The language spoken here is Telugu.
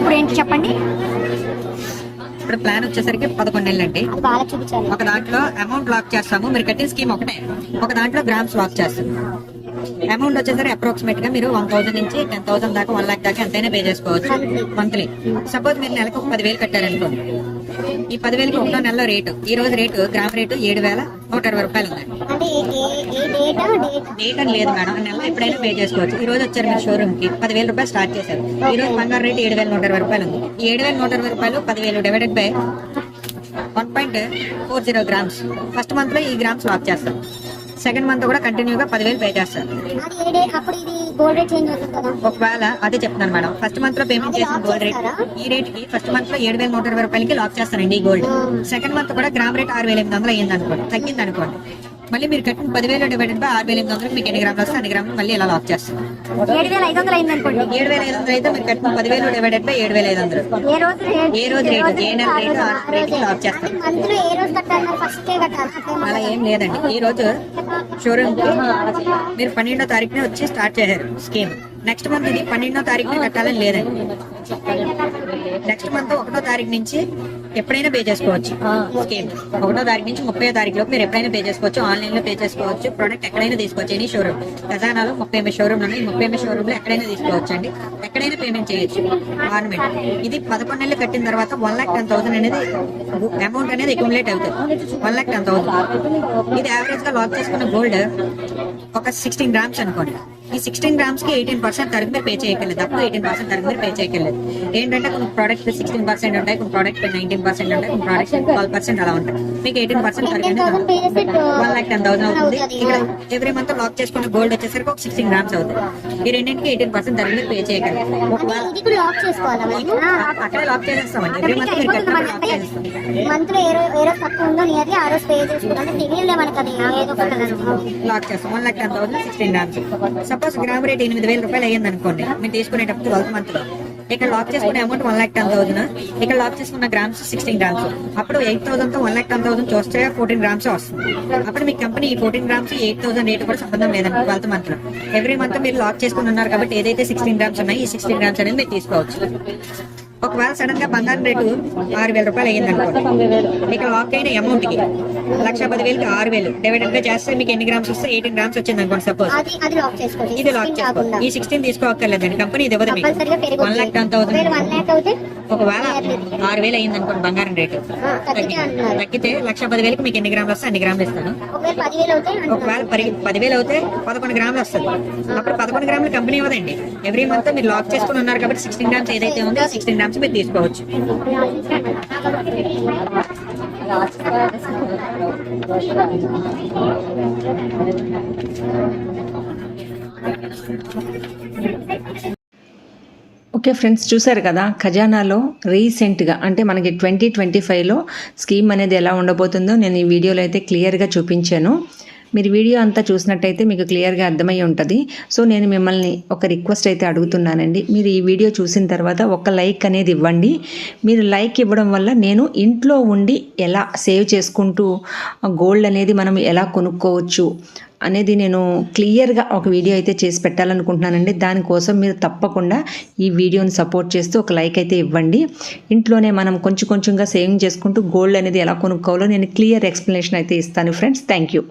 ఇప్పుడు ఏంటి చెప్పండి. ఇప్పుడు ప్లాన్ వచ్చేసరికి 11 నెలలు అండి. ఒక దాంట్లో అమౌంట్ లాక్ చేస్తాము, మీరు కట్టిన స్కీమ్ ఒకటే. ఒక దాంట్లో గ్రామ్స్ లాక్ చేస్తాము. అమౌంట్ వచ్చేసరికి అప్రాక్సిమేట్ గా మీరు 1000 నుంచి 10,000 దాకా 1 lakh దాకా ఎంతైనా పే చేసుకోవచ్చు మంత్లీ. సపోజ్ మీరు నెలకు 10,000 కట్టారనుకోండి, ఈ 10,000కి ఒకటో నెలలో రేటు, ఈ రోజు రేటు గ్రామ్ రేటు 7,120 రూపాయలు ఉందండి. డేట్ అని లేదు మేడం, నెలలో ఎప్పుడైనా పే చేసుకోవచ్చు. ఈ రోజు వచ్చారు మీరు షోరూమ్ కి 10,000 రూపాయలు స్టార్ట్ చేశారు, ఈ రోజు బంగారు రేటు 7,120 రూపాయలు ఉంది. ఈ 7,120 రూపాయలు 10,000 divided by 1.40 grams. First month లో ఈ గ్రామ్స్ లాక్ చేస్తాం, సెకండ్ మంత్ కూడా కంటిన్యూగా 10,000 పే చేస్తారు. ఒకవేళ అదే చెప్తున్నాను మేడం, ఫస్ట్ మంత్ లో పేమెంట్ చేసిన గోల్డ్ రేట్ ఈ రేట్ కి ఫస్ట్ మంత్ లో 7,120 రూపాయలకి లాక్ చేస్తానండి ఈ గోల్డ్. సెకండ్ మంత్ కూడా గ్రామ్ రేట్ 6,800 అయ్యింది అనుకోండి, తగ్గింది అనుకోండి, మళ్ళీ మీరు కట్టిన 10,000 డివైడెడ్ బై 6,800 మీకు ఎన్ని గ్రాములు వస్తే అన్ని గ్రాములు మళ్ళీ ఇలా లాక్ చేస్తాం. 7,500 అయింది అనుకోండి, 7,500 అయితే మీరు కట్టిన 10,000 డివైడెడ్ బై 7,500 ఏ రోజు రేటు ఏ నెల రేటు లాక్ చేస్తాం. అలా ఏం లేదండి, ఈ రోజు షోరూమ్ కి మీరు 12వ తారీఖునే వచ్చి స్టార్ట్ చేశారు స్కీమ్. నెక్స్ట్ మంత్ ఇది 12వ తారీఖునే కట్టాలని లేదండి. నెక్స్ట్ మంత్ 1వ తారీఖు నుంచి ఎప్పుడైనా పే చేసుకోవచ్చు. స్కీమ్ 1వ తారీఖు నుంచి 30వ తారీఖు లోపు మీరు ఎప్పుడైనా పే చేసుకోవచ్చు, ఆన్లైన్ లో పే చేసుకోవచ్చు, ప్రొడక్ట్ ఎక్కడైనా తీసుకోవచ్చు. ఎనీ షోరూమ్ ఖజానాలో 30 షోరూమ్ ఉన్నాయి, 30 షోరూమ్ లో ఎక్కడైనా తీసుకోవచ్చు అండి, ఎక్కడైనా పేమెంట్ చేయొచ్చు గవర్నమెంట్. ఇది 11 నెలలు కట్టిన తర్వాత 1,10,000 అనేది అమౌంట్ అనేది అక్యుములేట్ అవుతుంది. 1,10,000 ఇది యావరేజ్ గా లాక్ చేసుకున్న గోల్డ్ ఒక 16 గ్రామ్స్ అనుకోండి. ఈ 16 గ్రామ్స్ కి 18% తరుగు మీరు పే చేయగలదు, అప్పుడు 18% తరుగు మీరు పే చేయగలదు. ఏంటంటే కొన్ని ప్రోడక్ట్ 16% ఉంటాయి, కొన్ని ప్రోడక్ట్ 19% ఉంటాయి, కొన్ని ప్రోడక్ట్ 12% అలా ఉంటాయి. మీకు 18% తరుగు 1,10,000 అవుతుంది. ఇక్కడ ఎవ్రీ మంత్ లాక్ చేసుకున్న గోల్డ్ వచ్చేసరికి ఒక 16 గ్రామ్స్ అవుతుంది. ఈ రెండింటికి 18% తరుగు మీరు పే చేయగలరు. అక్కడే లాక్ చేసేస్తామండి, ఎవ్రీ మంత్ మీరు కట్టిన లాక్ చేసేస్తాం. లాక్ చేస్తాం 1,10,000 16 గ్రామ్స్. సపోజ్ గ్రామ్ రేట్ 8,000 రూపాయలు అయ్యింది అనుకోండి, మీరు తీసుకునేటప్పుడు 12th మంత్ లో. ఇక్కడ లాక్ చేసుకునే అమౌంట్ 1,10,000, ఇక్కడ లాక్ చేసుకున్న గ్రామ్స్ 16 గ్రామ్స్. అప్పుడు 8,000 తో 1,10,000 చూస్తే 14 గ్రామ్స్ వస్తుంది. అప్పుడు మీ కంపెనీ ఈ 14 గ్రామ్స్ 8,000 రేటు కూడా సంబంధం లేదండి 12th మంత్ లో. ఎవ్రీ మంత్ మీరు లాక్ చేసుకుని ఉన్నారు కాబట్టి ఏదైతే 16 గ్రామ్స్ ఉన్నాయి, ఈ 16 గ్రామ్స్ అనేది మీరు తీసుకోవచ్చు. ఒకవేళ సడన్ గా బంగారం రేటు 6,000 రూపాయలు అయ్యింది అనుకోండి, మీకు లాక్ అయిన అమౌంట్ కి 1,10,000కి 6,000 డివైడెడ్ గా చేస్తే మీకు ఎన్ని గ్రామ్స్ వస్తే 18 గ్రామ్స్ వచ్చింది అనుకోండి. సపోజ్ ఇది లాక్ చేసుకోవాలి, ఈ 16 తీసుకోవక్కర్లేదండి, కంపెనీ ఇది ఇవ్వదు మీకు. 1,10,000 ఒకవేళ 6,000 అయింది అనుకోండి బంగారం రేటు, తగ్గితే 1,10,000కి మీకు ఎన్ని గ్రాములు వస్తే అన్ని గ్రాములు ఇస్తాను. ఒకవేళ 10,000 అవుతే 11 గ్రాములు వస్తుంది, అప్పుడు 11 గ్రాములు కంపెనీ ఇవ్వదండి. ఎవ్రీ మంత్ మీరు లాక్ చేసుకుని ఉన్నారు కాబట్టి 16 గ్రామ్స్ ఏదైతే ఉందో 16 గ్రామ్స్ మీరు తీసుకోవచ్చు. ఓకే ఫ్రెండ్స్, చూసారు కదా ఖజానాలో రీసెంట్గా అంటే మనకి 2025లో స్కీమ్ అనేది ఎలా ఉండబోతుందో నేను ఈ వీడియోలో అయితే క్లియర్గా చూపించాను. మీరు వీడియో అంతా చూసినట్టయితే మీకు క్లియర్గా అర్థమై ఉంటుంది. సో నేను మిమ్మల్ని ఒక రిక్వెస్ట్ అయితే అడుగుతున్నానండి, మీరు ఈ వీడియో చూసిన తర్వాత ఒక లైక్ అనేది ఇవ్వండి. మీరు లైక్ ఇవ్వడం వల్ల నేను ఇంట్లో ఉండి ఎలా సేవ్ చేసుకుంటూ గోల్డ్ అనేది మనం ఎలా కొనుక్కోవచ్చు అనేది నేను క్లియర్గా ఒక వీడియో అయితే చేసి పెట్టాలనుకుంటున్నానండి. దానికోసం మీరు తప్పకుండా ఈ వీడియోని సపోర్ట్ చేస్తూ ఒక లైక్ అయితే ఇవ్వండి. ఇంట్లోనే మనం కొంచెంగా సేవింగ్ చేసుకుంటూ గోల్డ్ అనేది ఎలా కొనుక్కోవాలో నేను క్లియర్ ఎక్స్ప్లెనేషన్ అయితే ఇస్తాను ఫ్రెండ్స్. Thank you.